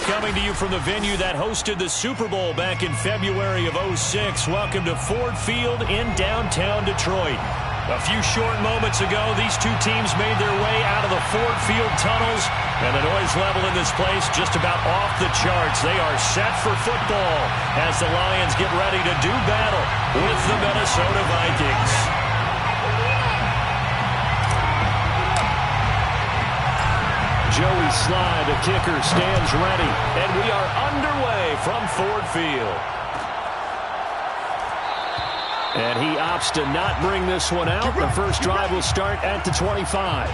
coming to you from the venue that hosted the Super Bowl back in February of '06. Welcome to Ford Field in downtown Detroit. A few short moments ago, these two teams made their way out of the Ford Field tunnels, and the noise level in this place just about off the charts. They are set for football as the Lions get ready to do battle with the Minnesota Vikings. Joey Sly, the kicker, stands ready, and we are underway from Ford Field. And he opts to not bring this one out. The first drive will start at the 25.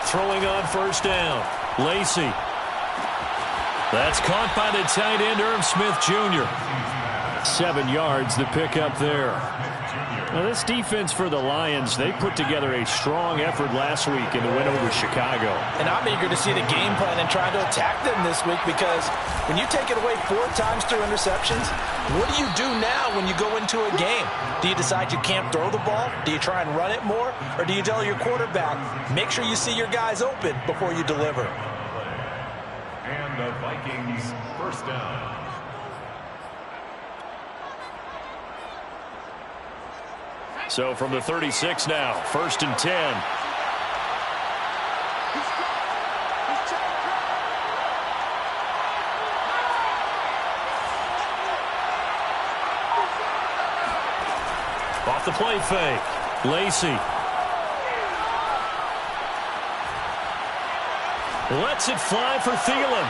Throwing on first down, Lacey. That's caught by the tight end, Irv Smith Jr. 7 yards, the pickup there. Now this defense for the Lions, they put together a strong effort last week in the win over Chicago. And I'm eager to see the game plan and try to attack them this week, because when you take it away 4 times through interceptions, what do you do now when you go into a game? Do you decide you can't throw the ball? Do you try and run it more? Or do you tell your quarterback, make sure you see your guys open before you deliver? And the Vikings first down. So from the 36 now, 1st and 10. Off the play fake, Lacey. Lets it fly for Thielen.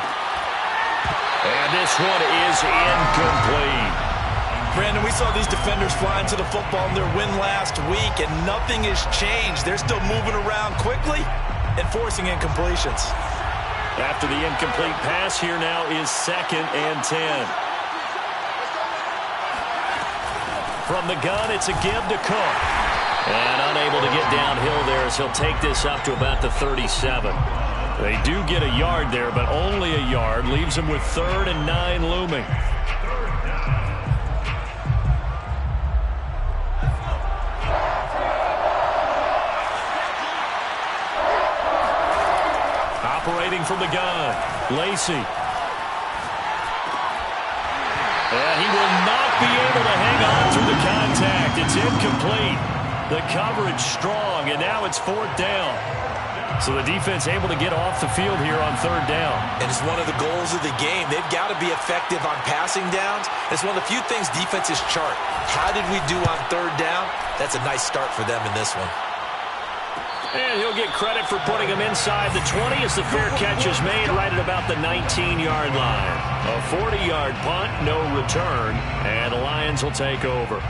And this one is incomplete. Brandon, we saw these defenders flying to the football in their win last week, and nothing has changed. They're still moving around quickly and forcing incompletions. After the incomplete pass, here now is 2nd and 10. From the gun, it's a give to Cook. And unable to get downhill there as he'll take this up to about the 37. They do get a yard there, but only a yard. Leaves them with 3rd and 9 looming. Operating from the gun, Lacey. And he will not be able to hang on through the contact. It's incomplete. The coverage strong, and now it's 4th down. So the defense able to get off the field here on 3rd down. And it's one of the goals of the game. They've got to be effective on passing downs. It's one of the few things defenses chart. How did we do on 3rd down? That's a nice start for them in this one. And he'll get credit for putting him inside the 20 as the fair catch is made right at about the 19-yard line. A 40-yard punt, no return, and the Lions will take over.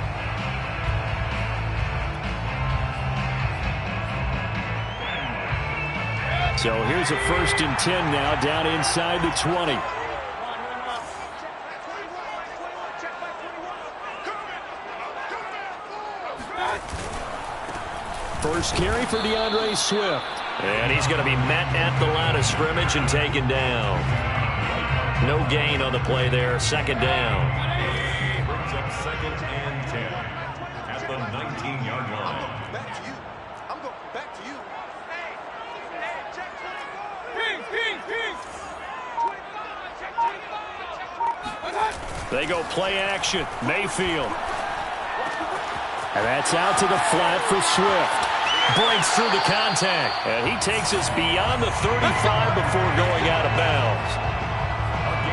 So here's a 1st and 10 now down inside the 20. First carry for DeAndre Swift. And he's going to be met at the line of scrimmage and taken down. No gain on the play there. 2nd down. Brings up 2nd and 10 at the 19-yard line. Back to you. I'm going back to you. They go play action. Mayfield. And that's out to the flat for Swift. Breaks through the contact. And he takes us beyond the 35 before going out of bounds.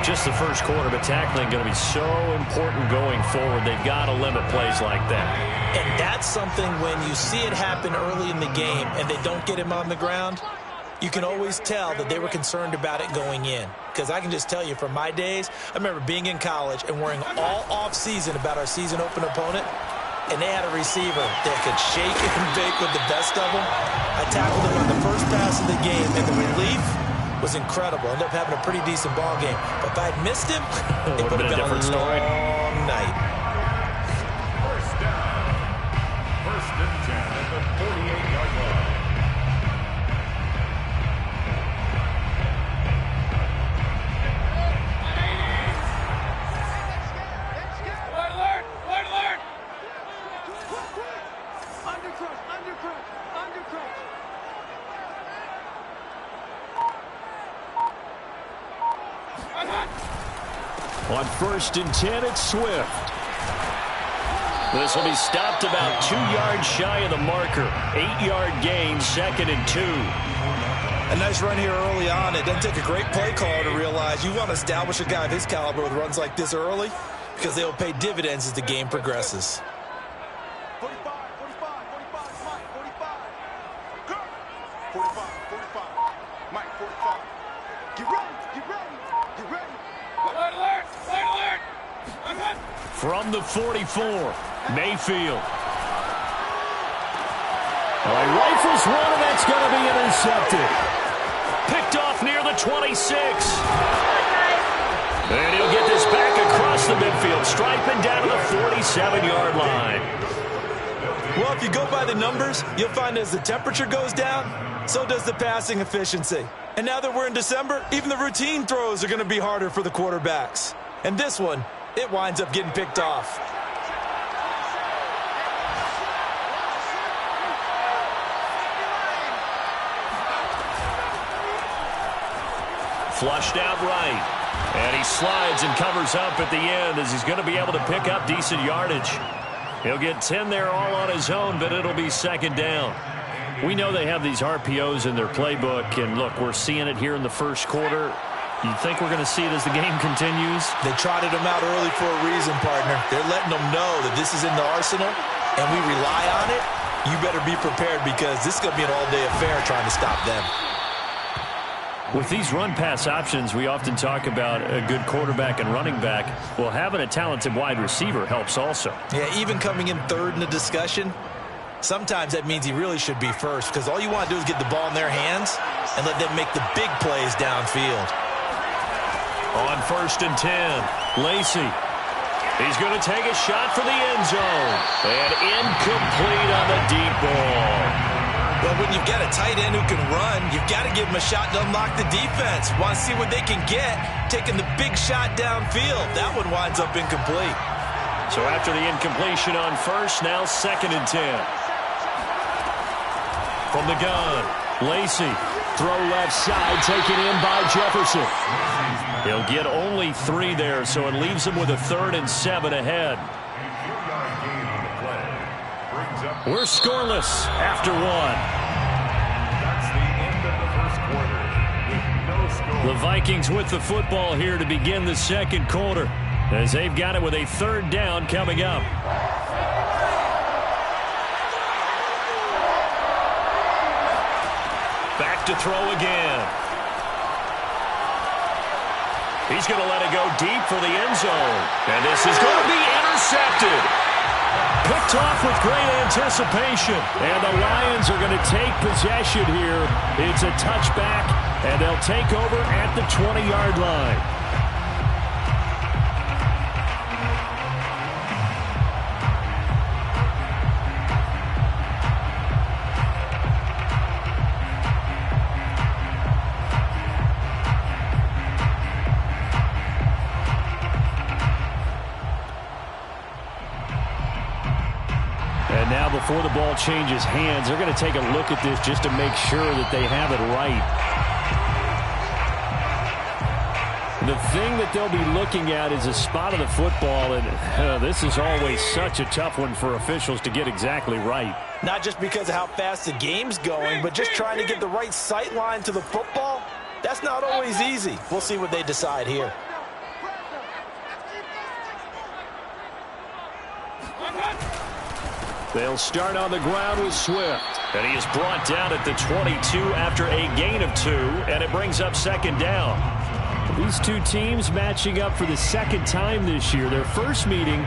Just the first quarter, but tackling going to be so important going forward. They've got to limit plays like that. And that's something when you see it happen early in the game and they don't get him on the ground, you can always tell that they were concerned about it going in. Because I can just tell you from my days, I remember being in college and worrying all off-season about our season open opponent. And they had a receiver that could shake and bake with the best of them. I tackled him on the first pass of the game, and the relief was incredible. Ended up having a pretty decent ball game. But if I had missed him, it would have been a long night. On 1st and 10, it's Swift. This will be stopped about 2 yards shy of the marker. 8-yard gain, 2nd and 2. A nice run here early on. It doesn't take a great play caller to realize you want to establish a guy of his caliber with runs like this early because they will pay dividends as the game progresses. 45, 45, 45, Mike, 45. Go! 45, 45. Mike, 45. Get ready, get ready, get ready. Alert, alert, alert, alert. From the 44, Mayfield. All right, rifles one, and that's going to be intercepted. Picked off near the 26. And he'll get this back across the midfield, striping down to the 47-yard line. Well, if you go by the numbers, you'll find as the temperature goes down, so does the passing efficiency. And now that we're in December, even the routine throws are going to be harder for the quarterbacks. And this one, it winds up getting picked off. Flushed out right. And he slides and covers up at the end as he's going to be able to pick up decent yardage. He'll get 10 there all on his own, but it'll be 2nd down. We know they have these RPOs in their playbook, and look, we're seeing it here in the first quarter. You think we're going to see it as the game continues? They trotted them out early for a reason, partner. They're letting them know that this is in the arsenal, and we rely on it. You better be prepared because this is going to be an all-day affair trying to stop them. With these run-pass options, we often talk about a good quarterback and running back. Well, having a talented wide receiver helps also. Yeah, even coming in third in the discussion, sometimes that means he really should be first because all you want to do is get the ball in their hands and let them make the big plays downfield. On 1st and 10, Lacey. He's going to take a shot for the end zone. And incomplete on the deep ball. Well, when you've got a tight end who can run, you've got to give him a shot to unlock the defense. Want to see what they can get, taking the big shot downfield. That one winds up incomplete. So after the incompletion on 1st, now 2nd and 10. From the gun, Lacey. Throw left side, taken in by Jefferson. He'll get only 3 there, so it leaves him with a 3rd and 7 ahead. We're scoreless after 1. That's the end of the first quarter with no score. The Vikings with the football here to begin the second quarter as they've got it with a 3rd down coming up. Back to throw again. He's going to let it go deep for the end zone. And this is going to be intercepted. Picked off with great anticipation. And the Lions are going to take possession here. It's a touchback, and they'll take over at the 20-yard line. And now before the ball changes hands, they're going to take a look at this just to make sure that they have it right. The thing that they'll be looking at is a spot of the football, and this is always such a tough one for officials to get exactly right. Not just because of how fast the game's going, but just trying to get the right sight line to the football. That's not always easy. We'll see what they decide here. They'll start on the ground with Swift. And he is brought down at the 22 after a gain of 2, and it brings up 2nd down. These two teams matching up for the 2nd time this year. Their first meeting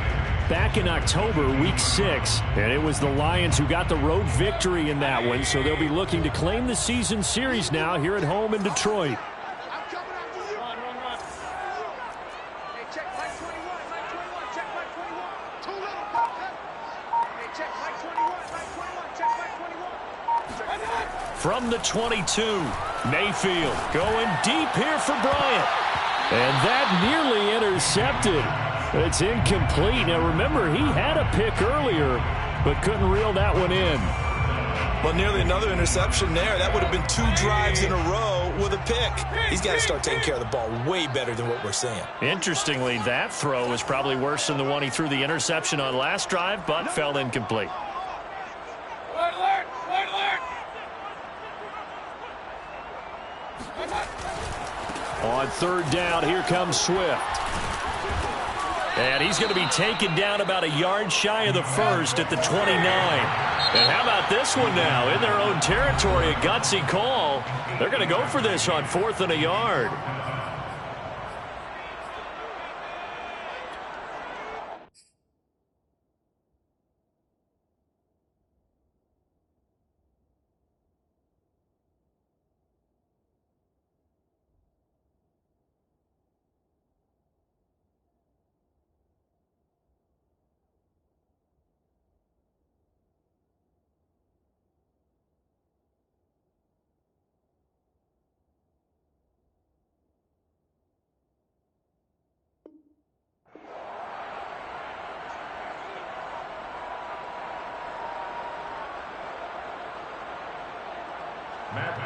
back in October, week 6. And it was the Lions who got the road victory in that one, so they'll be looking to claim the season series now here at home in Detroit. From the 22, Mayfield going deep here for Bryant. And that nearly intercepted. It's incomplete. Now remember, he had a pick earlier, but couldn't reel that one in. Well, nearly another interception there. That would have been 2 drives in a row with a pick. He's got to start taking care of the ball way better than what we're seeing. Interestingly, that throw was probably worse than the one he threw the interception on last drive, but fell incomplete. Alert, alert, alert, alert. On third down, here comes Swift. And he's going to be taken down about a yard shy of the first at the 29. And how about this one now? In their own territory, a gutsy call. They're going to go for this on 4th and a yard.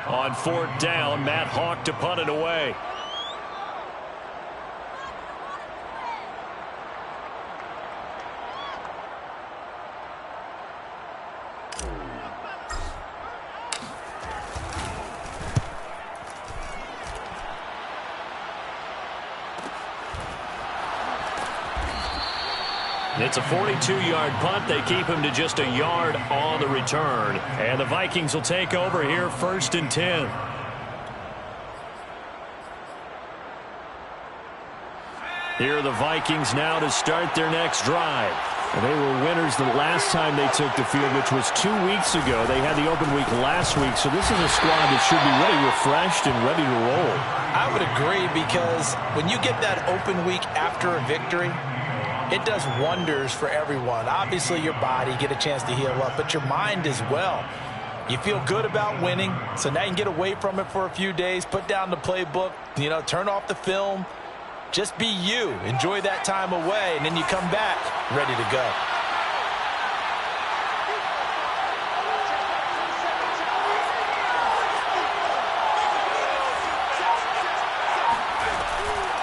On 4th down, Matt Hawk to punt it away. It's a 42-yard punt. They keep him to just a yard on the return. And the Vikings will take over here 1st and 10. Here are the Vikings now to start their next drive. And they were winners the last time they took the field, which was 2 weeks ago. They had the open week last week, so this is a squad that should be really refreshed and ready to roll. I would agree, because when you get that open week after a victory, it does wonders for everyone. Obviously, your body, get a chance to heal up, but your mind as well. You feel good about winning, so now you can get away from it for a few days, put down the playbook, turn off the film. Just be you. Enjoy that time away, and then you come back ready to go.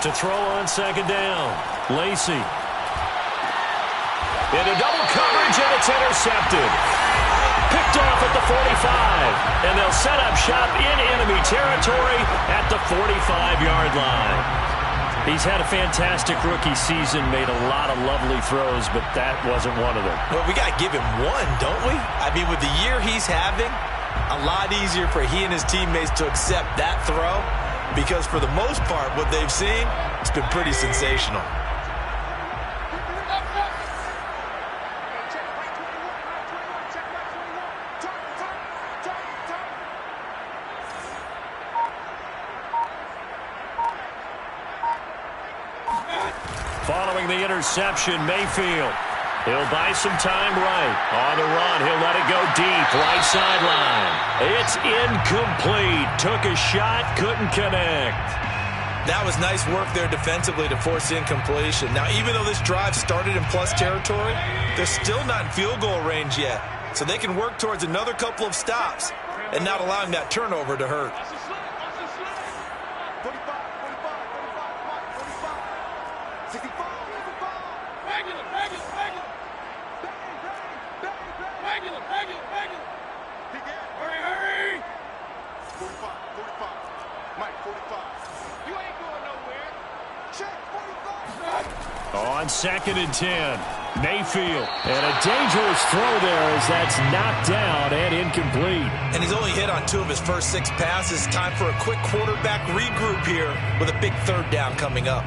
To throw on 2nd down, Lacey. Into double coverage, and it's intercepted. Picked off at the 45. And they'll set up shop in enemy territory at the 45-yard line. He's had a fantastic rookie season, made a lot of lovely throws, but that wasn't one of them. Well, we got to give him one, don't we? I mean, with the year he's having, a lot easier for he and his teammates to accept that throw, because for the most part, what they've seen, it's been pretty sensational. Following the interception, Mayfield. He'll buy some time right. On the run, he'll let it go deep. Right sideline. It's incomplete. Took a shot, couldn't connect. That was nice work there defensively to force incompletion. Now, even though this drive started in plus territory, they're still not in field goal range yet. So they can work towards another couple of stops and not allowing that turnover to hurt. On 2nd and 10, Mayfield. And a dangerous throw there as that's knocked down and incomplete. And he's only hit on 2 of his first 6 passes. Time for a quick quarterback regroup here with a big 3rd down coming up.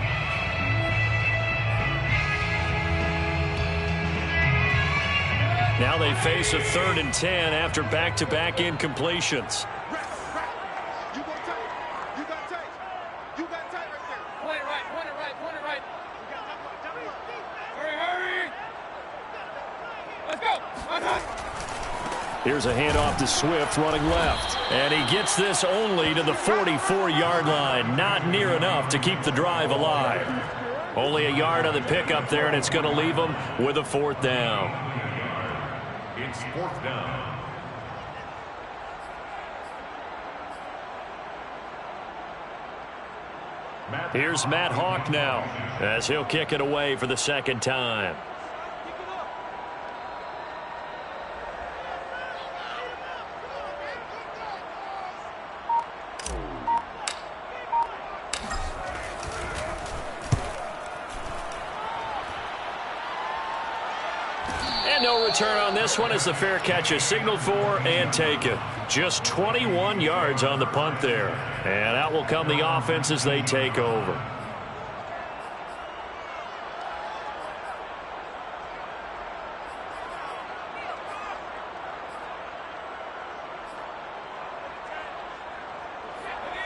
Now they face a 3rd and 10 after back-to-back incompletions. Here's a handoff to Swift running left. And he gets this only to the 44-yard line. Not near enough to keep the drive alive. Only a yard on the pickup there, and it's going to leave him with a 4th down. It's 4th down. Here's Matt Hawk now as he'll kick it away for the second time. And no return on this one as the fair catch is signaled for and taken. Just 21 yards on the punt there. And out will come the offense as they take over.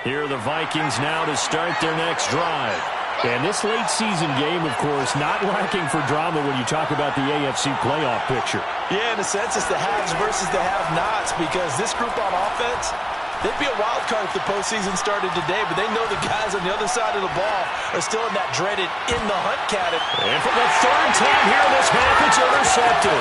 Here are the Vikings now to start their next drive. And this late season game, of course, not lacking for drama when you talk about the AFC playoff picture. Yeah, in a sense, it's the haves versus the have-nots, because this group on offense, they'd be a wild card if the postseason started today, but they know the guys on the other side of the ball are still in that dreaded in-the-hunt category. And for the third time here this half, it's intercepted.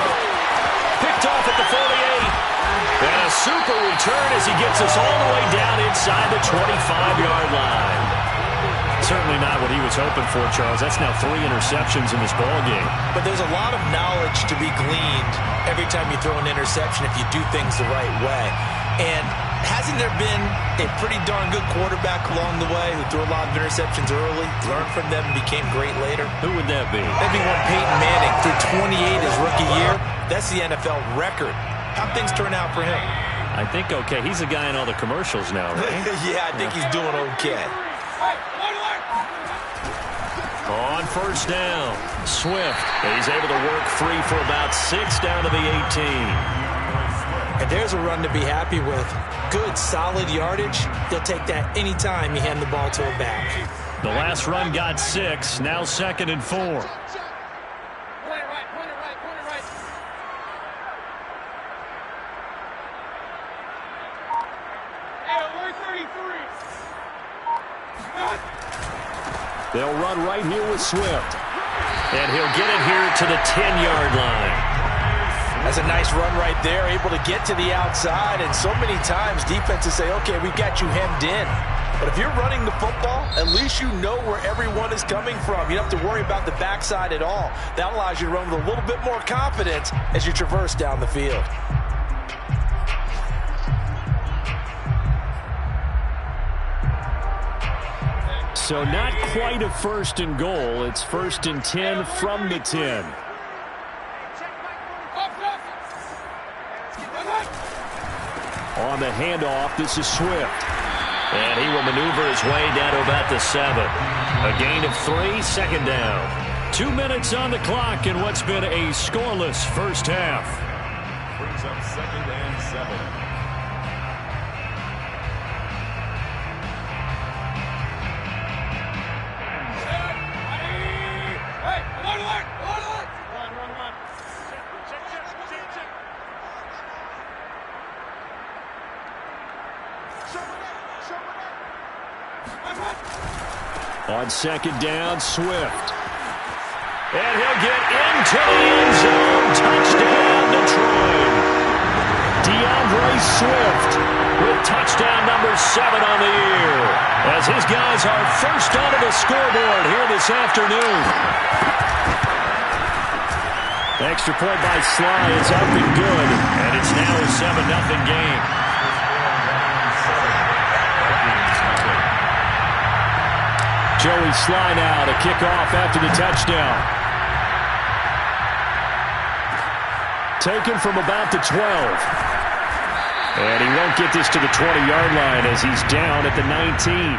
Picked off at the 48. And a super return as he gets us all the way down inside the 25-yard line. Certainly not what he was hoping for, Charles. That's now 3 interceptions in this ballgame. But there's a lot of knowledge to be gleaned every time you throw an interception if you do things the right way. And hasn't there been a pretty darn good quarterback along the way who threw a lot of interceptions early, learned from them, and became great later? Who would that be? That'd be one Peyton Manning. Threw 28 his rookie year. That's the NFL record. How'd things turn out for him? I think okay. He's a guy in all the commercials now, right? Yeah, I think he's doing okay. On first down, Swift. He's able to work free for about 6 down to the 18. And there's a run to be happy with. Good, solid yardage. They'll take that anytime you hand the ball to a back. The last run got 6. Now 2nd and 4. Point it right. Hey, alert 33. They'll run right here with Swift. And he'll get it here to the 10-yard line. That's a nice run right there, able to get to the outside. And so many times defenses say, okay, we've got you hemmed in. But if you're running the football, at least you know where everyone is coming from. You don't have to worry about the backside at all. That allows you to run with a little bit more confidence as you traverse down the field. So not quite a 1st and goal. It's 1st and 10 from the 10. On the handoff, this is Swift. And he will maneuver his way down to about the 7. A gain of 3, 2nd down. 2 minutes on the clock in what's been a scoreless first half. Brings up 2nd and 7. On 2nd down, Swift. And he'll get into the end zone. Touchdown, Detroit. DeAndre Swift with touchdown number 7 on the year, as his guys are first onto the scoreboard here this afternoon. Extra point by Sly is up and good, and it's now a 7-0 game. Joey Sly now to kick off after the touchdown. Taken from about the 12. And he won't get this to the 20-yard line as he's down at the 19.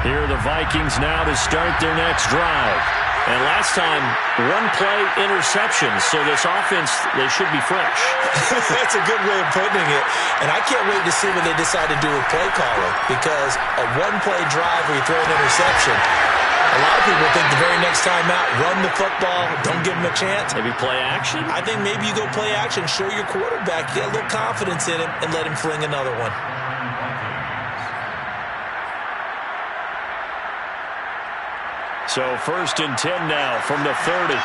Here are the Vikings now to start their next drive. And last time, 1-play interception. So this offense, they should be fresh. That's a good way of putting it. And I can't wait to see what they decide to do with play calling, because a 1-play drive where you throw an interception, a lot of people think the very next time out, run the football, don't give them a chance. Maybe play action? I think maybe you go play action, show your quarterback, get a little confidence in him, and let him fling another one. So 1st and 10 now from the 30.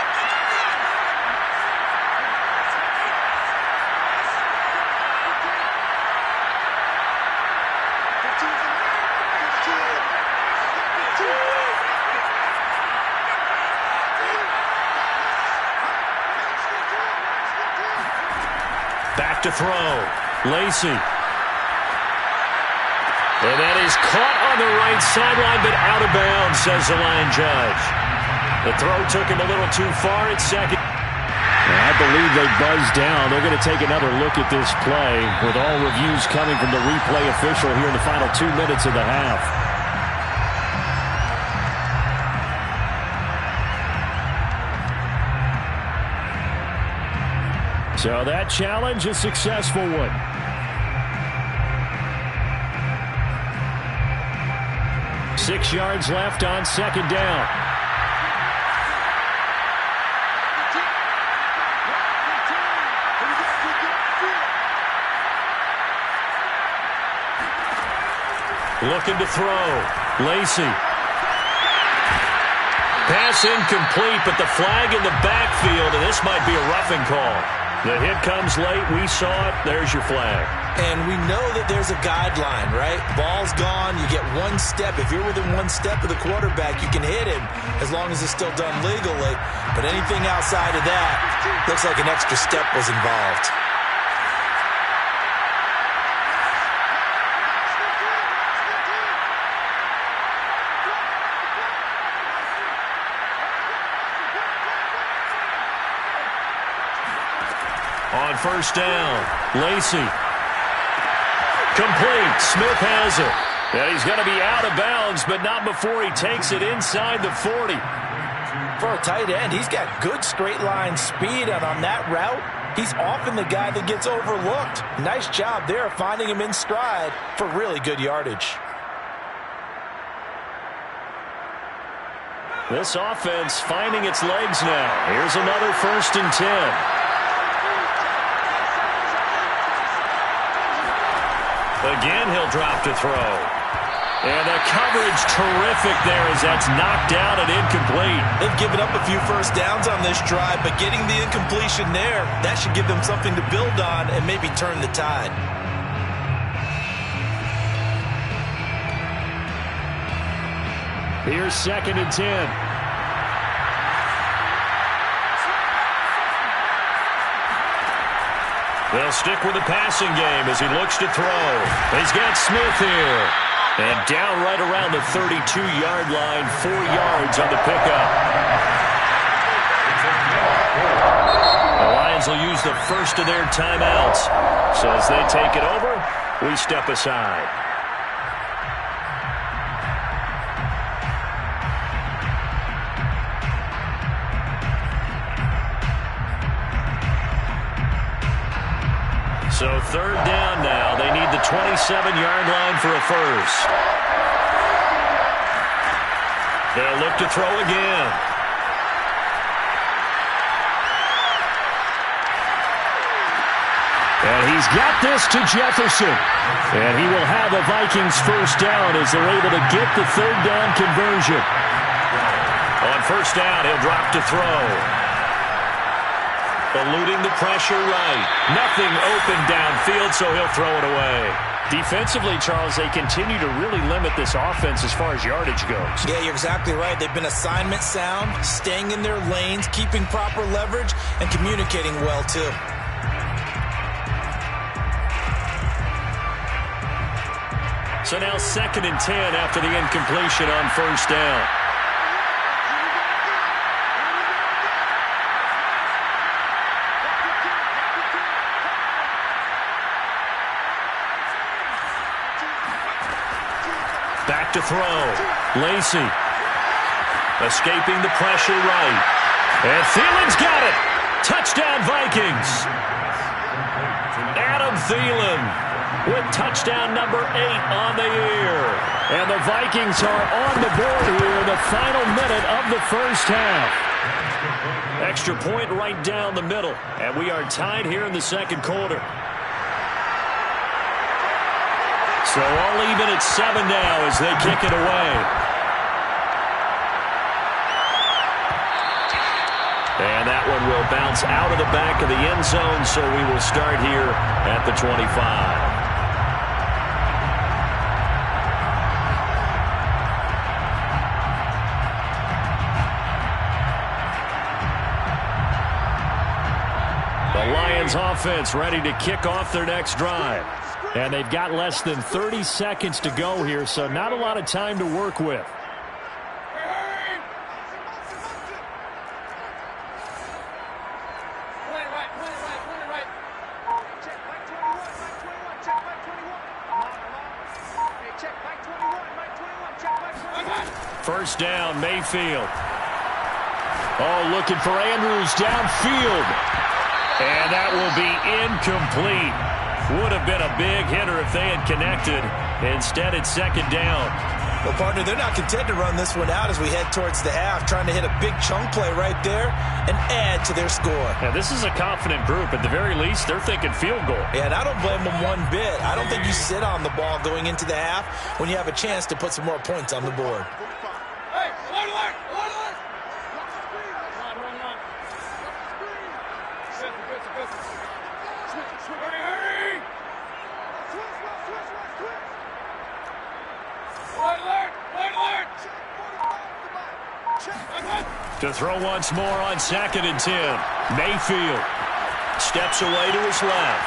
Back to throw. Lacey. And that is caught on the right sideline, but out of bounds, says the line judge. The throw took him a little too far at second. And I believe they buzzed down. They're going to take another look at this play with all reviews coming from the replay official here in the final 2 minutes of the half. So that challenge, a successful one. Six yards left on 2nd down. Looking to throw. Lacey. Pass incomplete, but the flag in the backfield, and this might be a roughing call. The hit comes late. We saw it. There's your flag. And we know that there's a guideline, right? Ball's gone. You get 1 step. If you're within 1 step of the quarterback, you can hit him as long as it's still done legally. But anything outside of that, looks like an extra step was involved. On 1st down, Lacey. Complete. Smith has it. And he's going to be out of bounds, but not before he takes it inside the 40. For a tight end, he's got good straight line speed, and on that route, he's often the guy that gets overlooked. Nice job there finding him in stride for really good yardage. This offense finding its legs now. Here's another 1st and 10. Again, he'll drop to throw. And the coverage terrific there as that's knocked down and incomplete. They've given up a few first downs on this drive, but getting the incompletion there, that should give them something to build on and maybe turn the tide. Here's 2nd and 10. They'll stick with the passing game as he looks to throw. He's got Smith here. And down right around the 32-yard line, 4 yards on the pickup. The Lions will use the first of their timeouts. So as they take it over, we step aside. So 3rd down now. They need the 27-yard line for a first. They'll look to throw again. And he's got this to Jefferson. And he will have a Vikings first down as they're able to get the 3rd down conversion. On 1st down, he'll drop to throw. Eluding the pressure right. Nothing open downfield, so he'll throw it away. Defensively, Charles, they continue to really limit this offense as far as yardage goes. Yeah, you're exactly right. They've been assignment sound, staying in their lanes, keeping proper leverage, and communicating well, too. So now 2nd and 10 after the incompletion on 1st down. Back to throw. Lacey. Escaping the pressure right. And Thielen's got it. Touchdown Vikings. Adam Thielen with touchdown number 8 on the year. And the Vikings are on the board here in the final minute of the first half. Extra point right down the middle. And we are tied here in the second quarter. So all even at 7 now as they kick it away. bounce out of the back of the end zone, so we will start here at the 25. The Lions offense ready to kick off their next drive. And they've got less than 30 seconds to go here, so not a lot of time to work with. First down, Mayfield. Oh, looking for Andrews downfield. And that will be incomplete. Would have been a big hitter if they had connected. Instead, it's second down. Well, partner, they're not content to run this one out as we head towards the half, trying to hit a big chunk play right there and add to their score. Yeah, this is a confident group. At the very least, they're thinking field goal. Yeah, and I don't blame them one bit. I don't think you sit on the ball going into the half when you have a chance to put some more points on the board. Hey, alert, alert, alert, alert. To throw once more on 2nd and 10. Mayfield steps away to his left.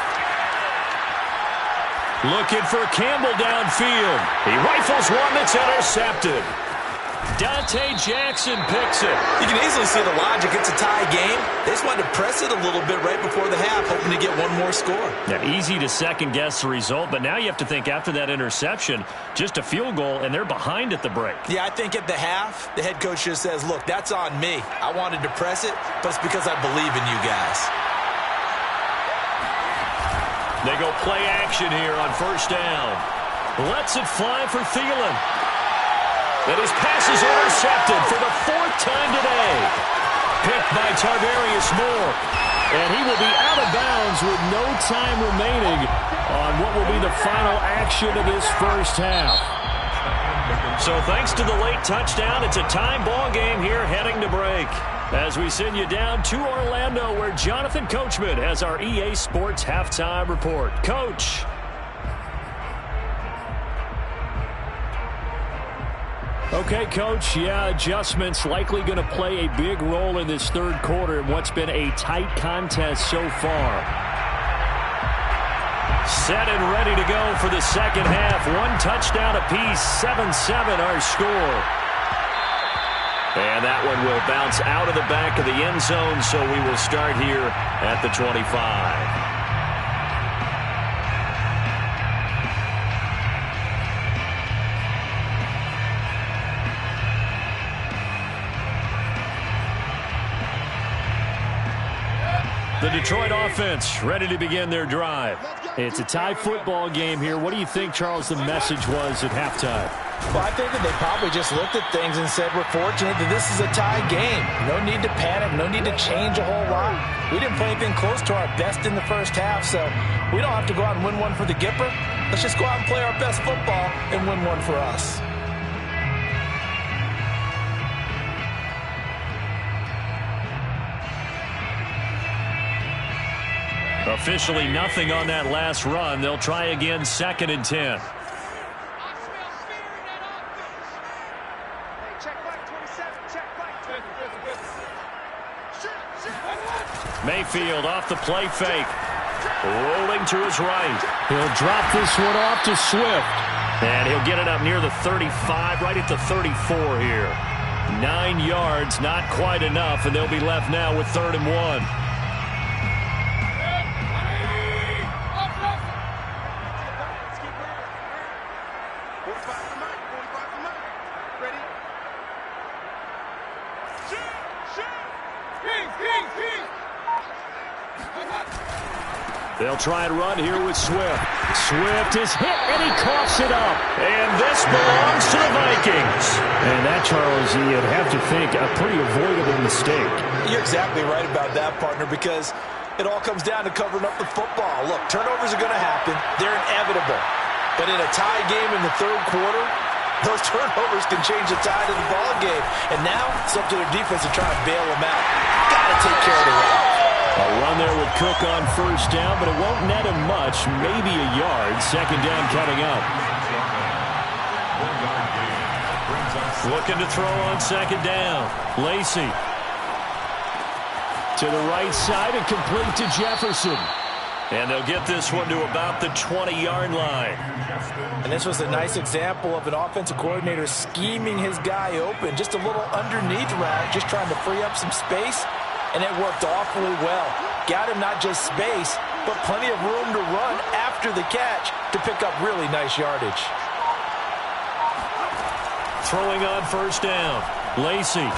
Looking for Campbell downfield. He rifles one that's intercepted. Dante Jackson picks it. You can easily see the logic. It's a tie game. They just wanted to press it a little bit right before the half, hoping to get one more score. Yeah, easy to second-guess the result, but now you have to think after that interception, just a field goal, and they're behind at the break. Yeah, I think at the half, the head coach just says, look, that's on me. I wanted to press it, but it's because I believe in you guys. They go play action here on first down. Lets it fly for Thielen. And his pass is intercepted for the 4th time today. Picked by Tarvarius Moore. And he will be out of bounds with no time remaining on what will be the final action of this first half. So thanks to the late touchdown, it's a time ball game here heading to break. As we send you down to Orlando, where Jonathan Coachman has our EA Sports Halftime Report. Coach. Okay, Coach, yeah, adjustments likely going to play a big role in this third quarter in what's been a tight contest so far. Set and ready to go for the second half. One touchdown apiece, 7-7 our score. And that one will bounce out of the back of the end zone, so we will start here at the 25. The Detroit offense ready to begin their drive. It's a tie football game here. What do you think, Charles, the message was at halftime? Well, I think that they probably just looked at things and said, we're fortunate that this is a tie game. No need to panic. No need to change a whole lot. We didn't play anything close to our best in the first half, so we don't have to go out and win one for the Gipper. Let's just go out and play our best football and win one for us. Officially nothing on that last run. They'll try again, 2nd and 10. Mayfield off the play fake. Rolling to his right. He'll drop this one off to Swift. And he'll get it up near the 35, right at the 34 here. 9 yards, not quite enough, and they'll be left now with 3rd and 1. They'll try and run here with Swift. Swift is hit, and he coughs it up. And this belongs to the Vikings. And that, Charles, you'd have to think a pretty avoidable mistake. You're exactly right about that, partner, because it all comes down to covering up the football. Look, turnovers are going to happen. They're inevitable. But in a tie game in the third quarter, those turnovers can change the tide of the ball game. And now it's up to their defense to try and bail them out. Got to take care of the run. A run there with Cook on first down, but it won't net him much, maybe a yard. Second down coming up. Looking to throw on second down. Lacy to the right side and complete to Jefferson. And they'll get this one to about the 20-yard line. And this was a nice example of an offensive coordinator scheming his guy open. Just a little underneath route, just trying to free up some space. And it worked awfully well. Got him not just space, but plenty of room to run after the catch to pick up really nice yardage. Throwing on first down. Lacy.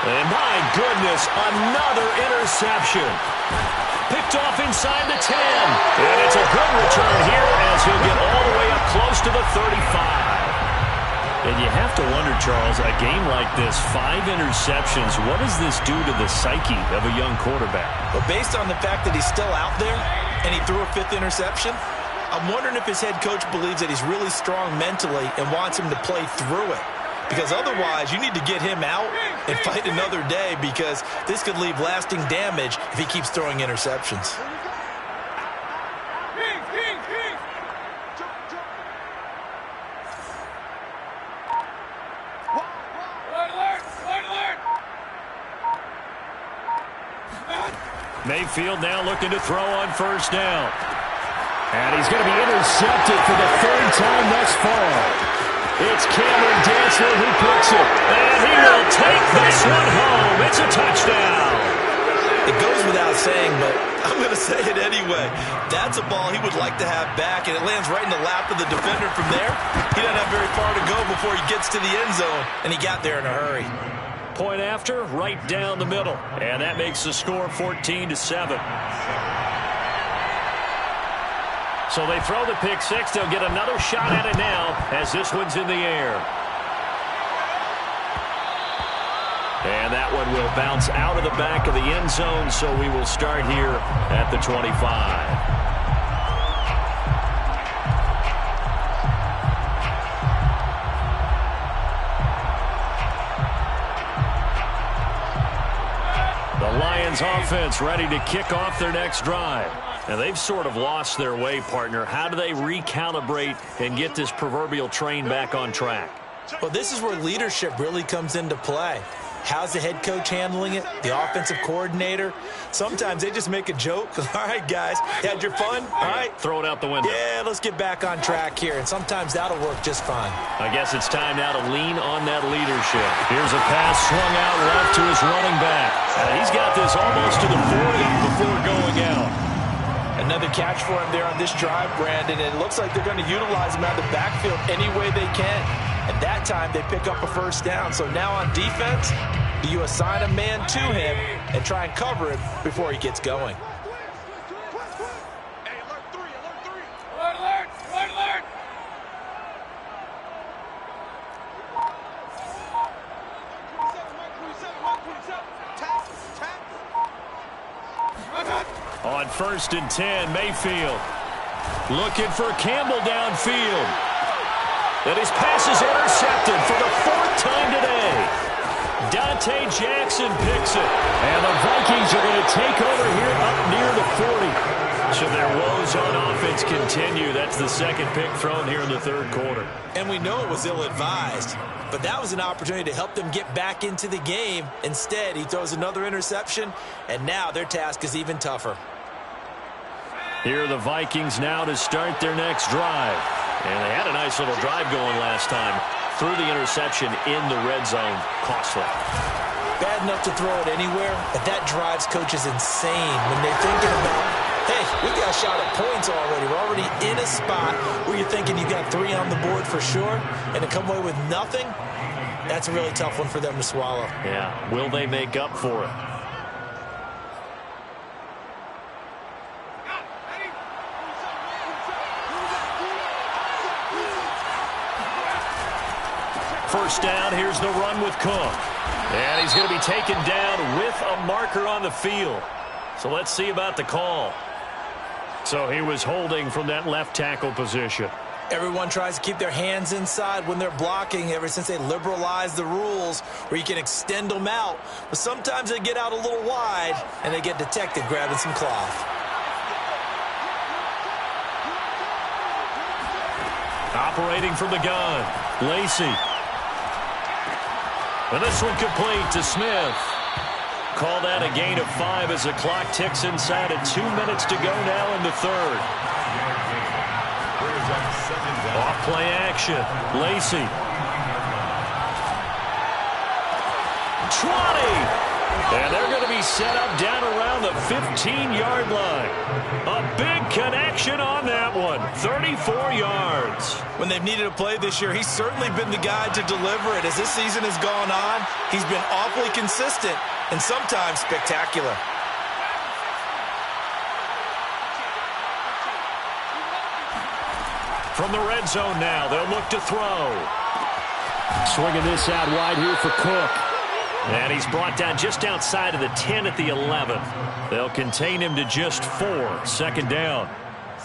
And my goodness, another interception. Picked off inside the 10. And it's a good return here as he'll get all the way up close to the 35. And you have to wonder, Charles, a game like this, 5 interceptions, what does this do to the psyche of a young quarterback? But based on the fact that he's still out there and he threw a 5th interception, I'm wondering if his head coach believes that he's really strong mentally and wants him to play through it. Because otherwise, you need to get him out and fight another day, because this could leave lasting damage if he keeps throwing interceptions. Mayfield now looking to throw on first down. And he's going to be intercepted for the 3rd time thus far. It's Cameron Dantzler who picks it. And he will take this one home. It's a touchdown. It goes without saying, but I'm going to say it anyway. That's a ball he would like to have back, and it lands right in the lap of the defender from there. He doesn't have very far to go before he gets to the end zone, and he got there in a hurry. Point after, right down the middle. And that makes the score 14-7. So they throw the pick six. They'll get another shot at it now as this one's in the air. And that one will bounce out of the back of the end zone, so we will start here at the 25. The Lions offense ready to kick off their next drive. And they've sort of lost their way, partner. How do they recalibrate and get this proverbial train back on track? Well, this is where leadership really comes into play. How's the head coach handling it? The offensive coordinator? Sometimes they just make a joke. All right, guys, you had your fun? All right. Throw it out the window. Yeah, let's get back on track here. And sometimes that'll work just fine. I guess it's time now to lean on that leadership. Here's a pass swung out left to his running back. He's got this almost to the 40 before going out. Another catch for him there on this drive, Brandon. And it looks like they're going to utilize him out of the backfield any way they can. And that time they pick up a first down. So now on defense, do you assign a man to him and try and cover him before he gets going? Hey, alert 3, alert 3. Alert, alert, alert, alert. On 1st and 10, Mayfield looking for Campbell downfield. And his pass is intercepted for the 4th time today. Dante Jackson picks it. And the Vikings are going to take over here up near the 40. So their woes on offense continue. That's the 2nd pick thrown here in the 3rd quarter. And we know it was ill-advised, but that was an opportunity to help them get back into the game. Instead, he throws another interception, and now their task is even tougher. Here are the Vikings now to start their next drive. And they had a nice little drive going last time. Threw the interception in the red zone. Costly. Bad enough to throw it anywhere, but that drives coaches insane when they're thinking about, hey, we got a shot at points already. We're already in a spot where you're thinking you got 3 on the board for sure, and to come away with nothing, that's a really tough one for them to swallow. Yeah, will they make up for it? First down, here's the run with Cook. And he's going to be taken down with a marker on the field. So let's see about the call. So he was holding from that left tackle position. Everyone tries to keep their hands inside when they're blocking ever since they liberalized the rules where you can extend them out. But sometimes they get out a little wide and they get detected grabbing some cloth. Operating from the gun, Lacey. And this one complete to Smith. Call that a gain of 5 as the clock ticks inside of 2 minutes to go now in the third. Off play action. Lacey. 20. And they're going to be set up down around the 15-yard line. A big connection on that one. 34 yards. When they've needed a play this year, he's certainly been the guy to deliver it. As this season has gone on, he's been awfully consistent and sometimes spectacular. From the red zone now, they'll look to throw. Swinging this out wide here for Cook. And he's brought down just outside of the 10 at the 11. They'll contain him to just 4. Second down.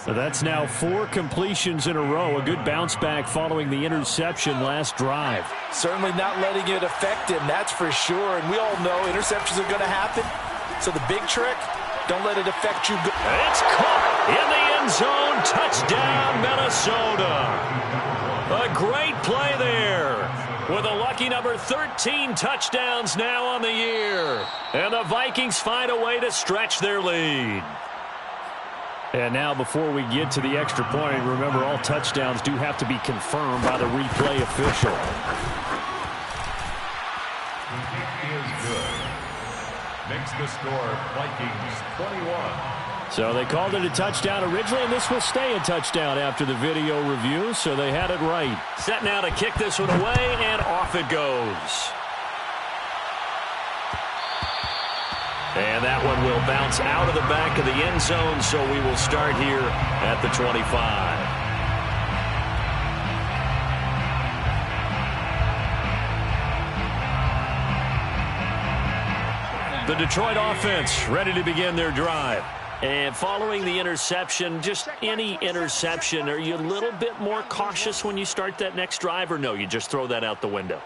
So that's now 4 completions in a row. A good bounce back following the interception last drive. Certainly not letting it affect him, that's for sure. And we all know interceptions are going to happen. So the big trick, don't let it affect you. It's caught in the end zone. Touchdown, Minnesota. A great play there. With a lucky number 13 touchdowns now on the year. And the Vikings find a way to stretch their lead. And now before we get to the extra point, remember all touchdowns do have to be confirmed by the replay official. Is good. Makes the score Vikings 21. So they called it a touchdown originally, and this will stay a touchdown after the video review, so they had it right. Set now to kick this one away, and off it goes. And that one will bounce out of the back of the end zone, so we will start here at the 25. The Detroit offense ready to begin their drive. And following the interception, just any interception, are you a little bit more cautious when you start that next drive, or no, you just throw that out the window?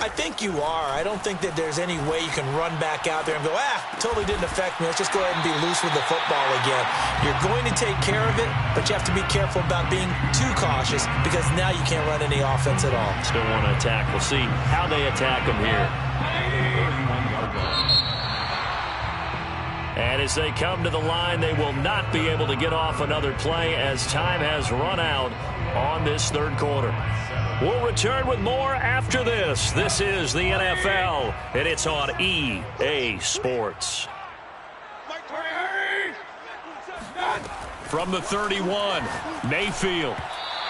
I think you are. I don't think that there's any way you can run back out there and go, totally didn't affect me. Let's just go ahead and be loose with the football again. You're going to take care of it, but you have to be careful about being too cautious because now you can't run any offense at all. Still want to attack. We'll see how they attack them here. And as they come to the line, they will not be able to get off another play as time has run out on this third quarter. We'll return with more after this. This is the NFL, and it's on EA Sports. From the 31, Mayfield.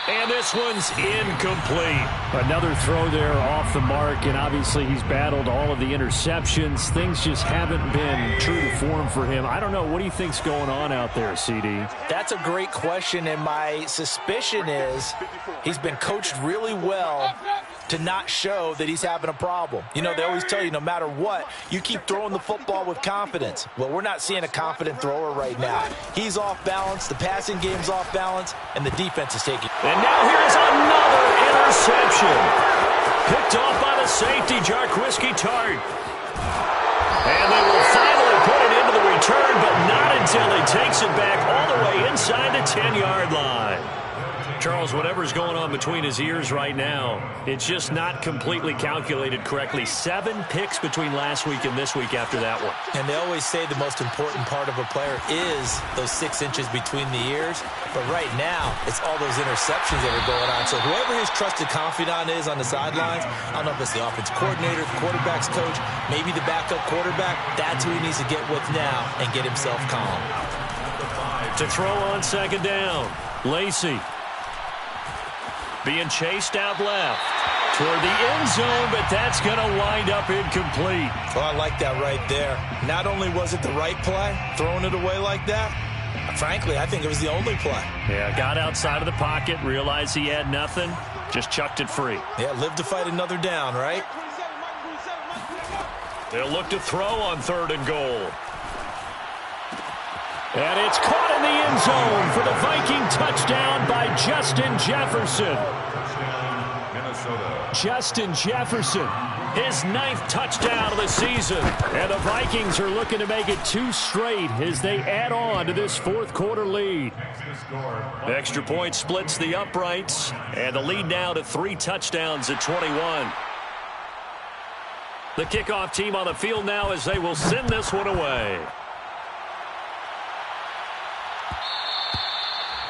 And this one's incomplete. Another throw there off the mark, and obviously he's battled all of the interceptions. Things just haven't been true to form for him. I don't know. What do you think's going on out there, CD? That's a great question, and my suspicion is he's been coached really well to not show that he's having a problem. You know, they always tell you no matter what, you keep throwing the football with confidence. Well, we're not seeing a confident thrower right now. He's off balance, the passing game's off balance, and the defense is taking. And now here's another interception. Picked off by the safety, Jarquiski Tart. And they will finally put it into the return, but not until he takes it back all the way inside the 10-yard line. Charles, whatever's going on between his ears right now, it's just not completely calculated correctly. 7 picks between last week and this week after that one. And they always say the most important part of a player is those 6 inches between the ears. But right now, it's all those interceptions that are going on. So whoever his trusted confidant is on the sidelines, I don't know if it's the offense coordinator, the quarterback's coach, maybe the backup quarterback, that's who he needs to get with now and get himself calm. To throw on second down, Lacey. Being chased out left toward the end zone, but that's going to wind up incomplete. Well, I like that right there. Not only was it the right play, throwing it away like that, frankly, I think it was the only play. Yeah, got outside of the pocket, realized he had nothing, just chucked it free. Yeah, live to fight another down, right? They'll look to throw on 3rd and goal. And it's caught in the end zone for the Viking touchdown by Justin Jefferson. Touchdown, Minnesota. Justin Jefferson, his 9th touchdown of the season. And the Vikings are looking to make it 2 straight as they add on to this 4th quarter lead. The extra point splits the uprights, and the lead now to 3 touchdowns at 21. The kickoff team on the field now as they will send this one away.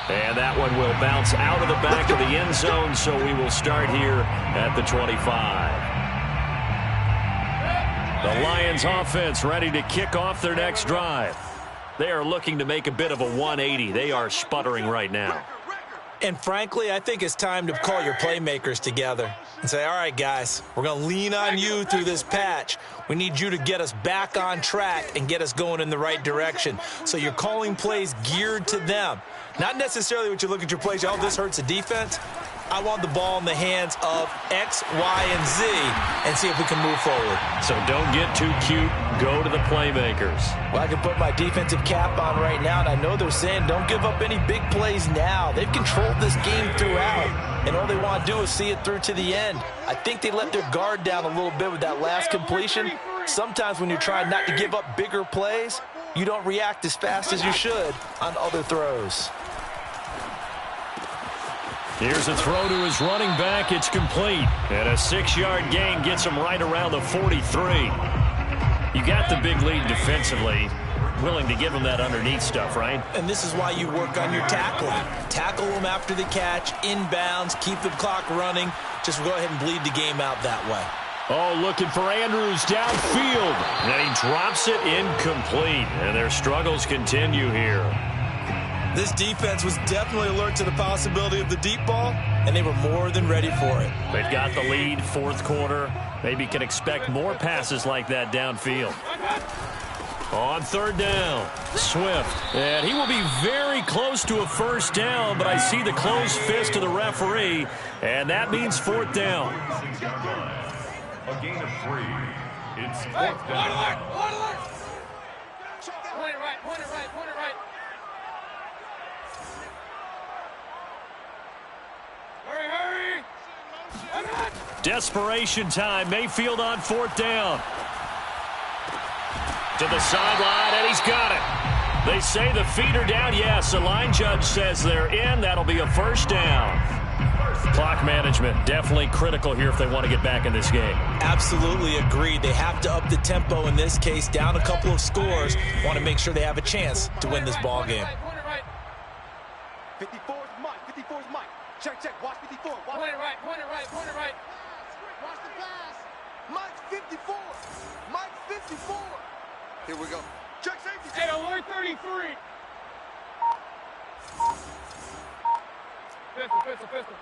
And that one will bounce out of the back of the end zone, so we will start here at the 25. The Lions offense ready to kick off their next drive. They are looking to make a bit of a 180. They are sputtering right now. And frankly, I think it's time to call your playmakers together and say, all right, guys, we're going to lean on you through this patch. We need you to get us back on track and get us going in the right direction. So you're calling plays geared to them. Not necessarily what you look at your plays, oh, this hurts the defense. I want the ball in the hands of X, Y, and Z and see if we can move forward. So don't get too cute. Go to the playmakers. Well, I can put my defensive cap on right now, and I know they're saying don't give up any big plays now. They've controlled this game throughout, and all they want to do is see it through to the end. I think they let their guard down a little bit with that last completion. Sometimes when you're trying not to give up bigger plays, you don't react as fast as you should on other throws. Here's a throw to his running back. It's complete. And a 6-yard gain gets him right around the 43. You got the big lead defensively. Willing to give him that underneath stuff, right? And this is why you work on your tackling. Tackle them after the catch, inbounds, keep the clock running. Just go ahead and bleed the game out that way. Oh, looking for Andrews downfield. And he drops it incomplete. And their struggles continue here. This defense was definitely alert to the possibility of the deep ball, and they were more than ready for it. They've got the lead, 4th quarter. Maybe can expect more passes like that downfield. On 3rd down, Swift. And he will be very close to a 1st down, but I see the closed fist of the referee, and that means 4th down. 6-yard line. A gain of 3. It's 4th down. Point it right, point it right, point it right. Hurry, hurry! Desperation time. Mayfield on 4th down. To the sideline, and he's got it. They say the feet are down. Yes, the line judge says they're in. That'll be a 1st down. Clock management definitely critical here if they want to get back in this game. Absolutely agreed. They have to up the tempo in this case, down a couple of scores. Want to make sure they have a chance to win this ball game. 54 is Mike. 54 is Mike. Check, check. Watch 54. Watch. Point it right, point it right, point it right. Watch the pass. Mike's 54. Mike's 54. Here we go. Check safety. Hey, alert 33. Pistol.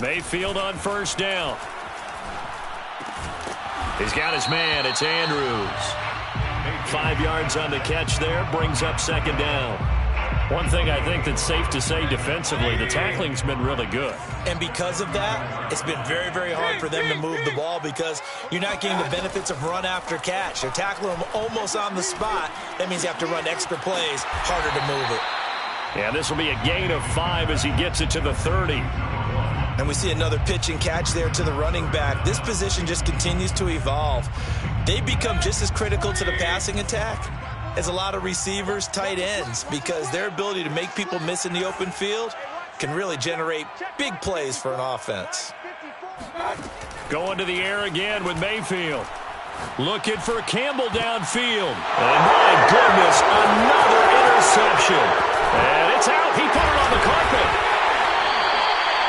Mayfield on 1st down. He's got his man. It's Andrews. 5 yards on the catch there. Brings up 2nd down. One thing I think that's safe to say defensively, the tackling's been really good. And because of that, it's been very, very hard for them to move the ball because you're not getting the benefits of run after catch. They're tackling them almost on the spot. That means you have to run extra plays, harder to move it. Yeah, this will be a gain of 5 as he gets it to the 30. And we see another pitch and catch there to the running back. This position just continues to evolve. They become just as critical to the passing attack as a lot of receivers, tight ends, because their ability to make people miss in the open field can really generate big plays for an offense. Going to the air again with Mayfield. Looking for Campbell downfield. And my goodness, another interception. And it's out. He put it on the carpet.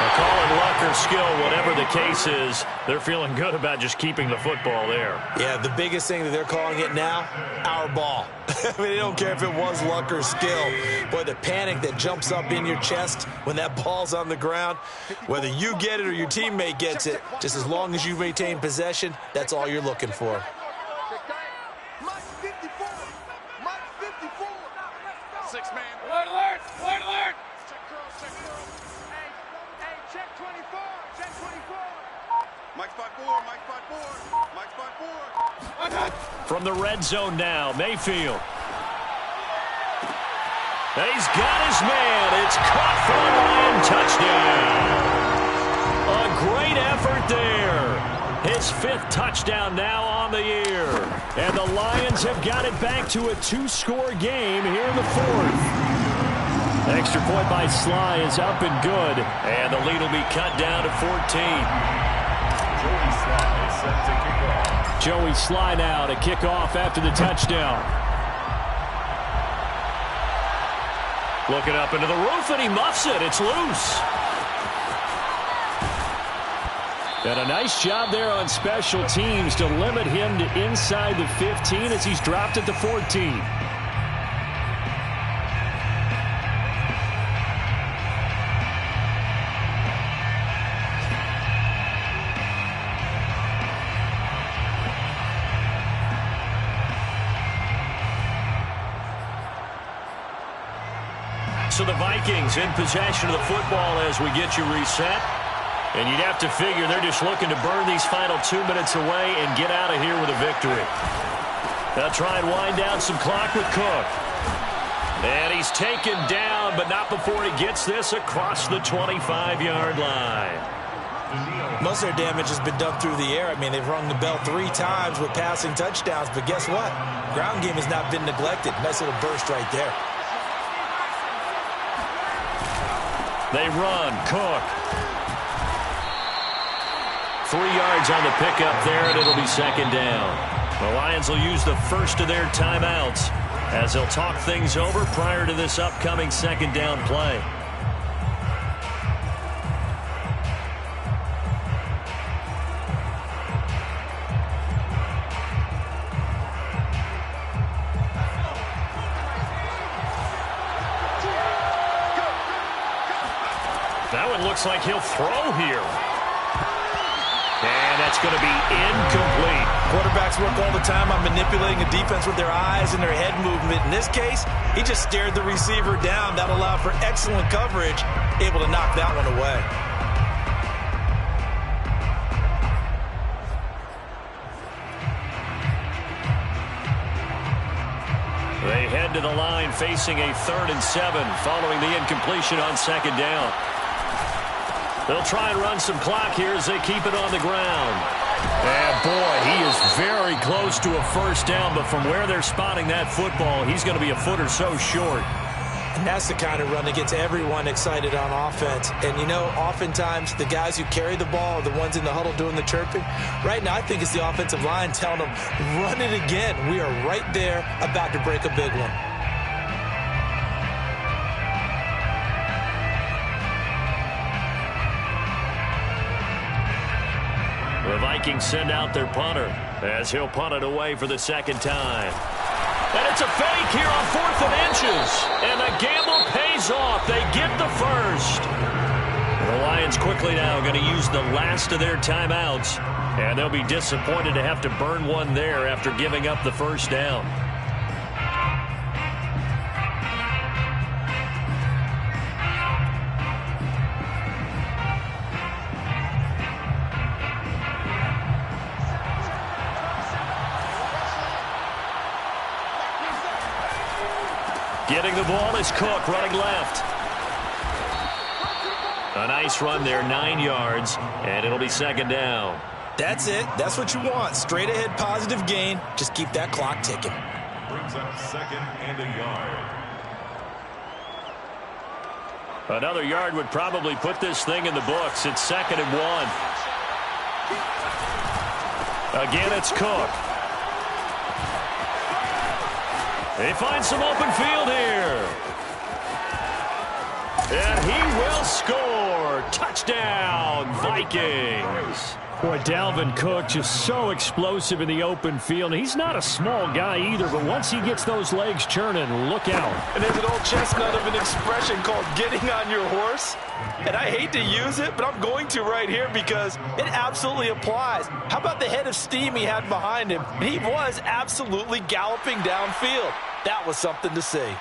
They're calling luck or skill, whatever the case is. They're feeling good about just keeping the football there. Yeah, the biggest thing that they're calling it now, our ball. I mean, they don't care if it was luck or skill. Boy, the panic that jumps up in your chest when that ball's on the ground, whether you get it or your teammate gets it, just as long as you maintain possession, that's all you're looking for. Mike's 54. Mike's 54. 6-man. Alert! Check curl, check curl. Hey, check 24. Check 24. Mike's 5-4. Mike's 5-4. Mike's 5-4. From the red zone now, Mayfield. He's got his man. It's caught for a Lion touchdown. A great effort there. His 5th touchdown now on the year. And the Lions have got it back to a 2-score game here in the 4th. Extra point by Sly is up and good. And the lead will be cut down to 14. Joey Sly set to kick off. Joey Sly now to kick off after the touchdown. Looking up into the roof, and he muffs it. It's loose. And a nice job there on special teams to limit him to inside the 15 as he's dropped it to 14. So the Vikings in possession of the football as we get you reset. And you'd have to figure they're just looking to burn these final 2 minutes away and get out of here with a victory. They'll try and wind down some clock with Cook. And he's taken down, but not before he gets this across the 25-yard line. Most of their damage has been done through the air. I mean, they've rung the bell 3 times with passing touchdowns, but guess what? Ground game has not been neglected. Nice little burst right there. They run. Cook. 3 yards on the pickup there, and it'll be second down. The Lions will use the first of their timeouts as they'll talk things over prior to this upcoming second down play. That one looks like he'll throw here. And that's going to be incomplete. Quarterbacks work all the time on manipulating a defense with their eyes and their head movement. In this case, he just stared the receiver down. That allowed for excellent coverage, able to knock that one away. They head to the line facing a 3rd and 7 following the incompletion on second down. They'll try and run some clock here as they keep it on the ground. And boy, he is very close to a first down, but from where they're spotting that football, he's going to be a foot or so short. And that's the kind of run that gets everyone excited on offense. And, you know, oftentimes the guys who carry the ball are the ones in the huddle doing the chirping. Right now, I think it's the offensive line telling them, run it again. We are right there about to break a big one. The Vikings send out their punter as he'll punt it away for the second time. And it's a fake here on 4th and inches. And the gamble pays off. They get the first. The Lions quickly now going to use the last of their timeouts. And they'll be disappointed to have to burn one there after giving up the first down. Getting the ball is Cook running left. A nice run there, 9 yards, and it'll be second down. That's it. That's what you want. Straight ahead, positive gain. Just keep that clock ticking. Brings up 2nd and a yard. Another yard would probably put this thing in the books. It's 2nd and 1. Again, it's Cook. They find some open field here. And he will score. Touchdown, Vikings. Boy, Dalvin Cook just so explosive in the open field. He's not a small guy either, but once he gets those legs churning, look out. And there's an old chestnut of an expression called getting on your horse. And I hate to use it, but I'm going to right here because it absolutely applies. How about the head of steam he had behind him? He was absolutely galloping downfield. That was something to see.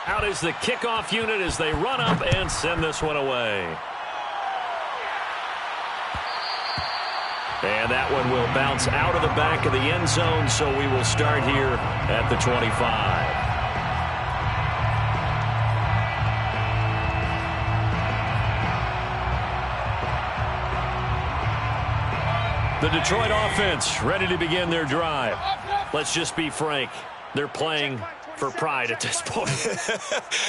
Out is the kickoff unit as they run up and send this one away. And that one will bounce out of the back of the end zone, so we will start here at the 25. The Detroit offense ready to begin their drive. Let's just be frank. They're playing for pride at this point.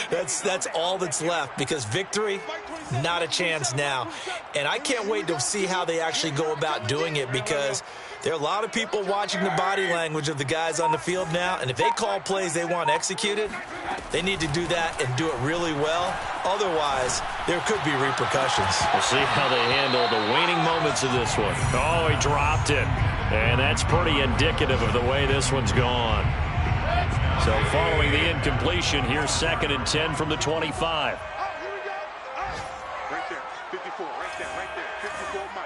That's all that's left, because victory, not a chance now. And I can't wait to see how they actually go about doing it, because there are a lot of people watching the body language of the guys on the field now, and if they call plays they want executed, they need to do that and do it really well. Otherwise, there could be repercussions. We'll see how they handle the waning moments of this one. Oh, he dropped it. And that's pretty indicative of the way this one's gone. So following the incompletion, here's 2nd and 10 from the 25. Right there, 54, right there, 54, Mike.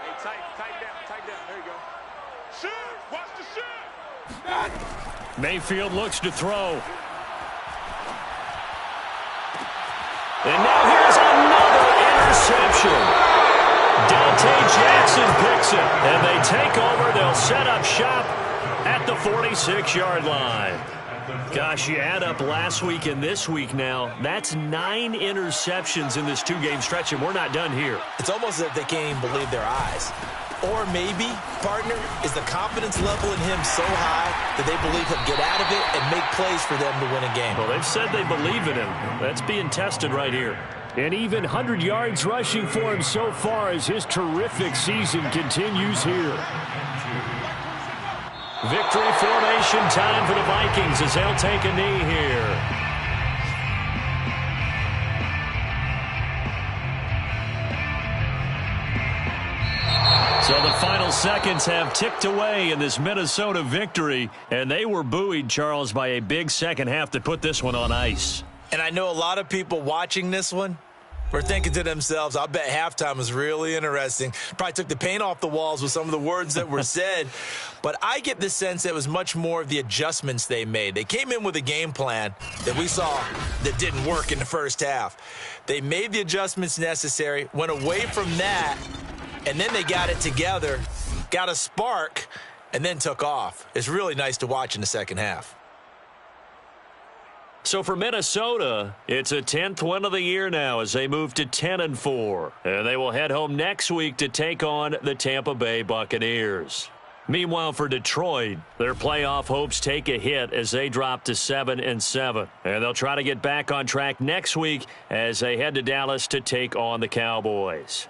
Hey, tighten down, there you go. Shoot, watch the shoot. Mayfield looks to throw. And now here's another interception. Dante Jackson picks it, and they take over. They'll set up shop at the 46-yard line. Gosh, you add up last week and this week now, that's 9 interceptions in this 2-game stretch, and we're not done here. It's almost as if they can't even believe their eyes. Or maybe, partner, is the confidence level in him so high that they believe he'll get out of it and make plays for them to win a game. Well, they've said they believe in him. That's being tested right here. And even 100 yards rushing for him so far as his terrific season continues here. Victory formation time for the Vikings as they'll take a knee here. So the final seconds have ticked away in this Minnesota victory, and they were buoyed, Charles, by a big second half that put this one on ice. And I know a lot of people watching this one were thinking to themselves, I bet halftime was really interesting. Probably took the paint off the walls with some of the words that were said. But I get the sense that it was much more of the adjustments they made. They came in with a game plan that we saw that didn't work in the first half. They made the adjustments necessary, went away from that, and then they got it together, got a spark, and then took off. It's really nice to watch in the second half. So for Minnesota, it's a 10th win of the year now as they move to 10-4. And they will head home next week to take on the Tampa Bay Buccaneers. Meanwhile, for Detroit, their playoff hopes take a hit as they drop to 7-7. And they'll try to get back on track next week as they head to Dallas to take on the Cowboys.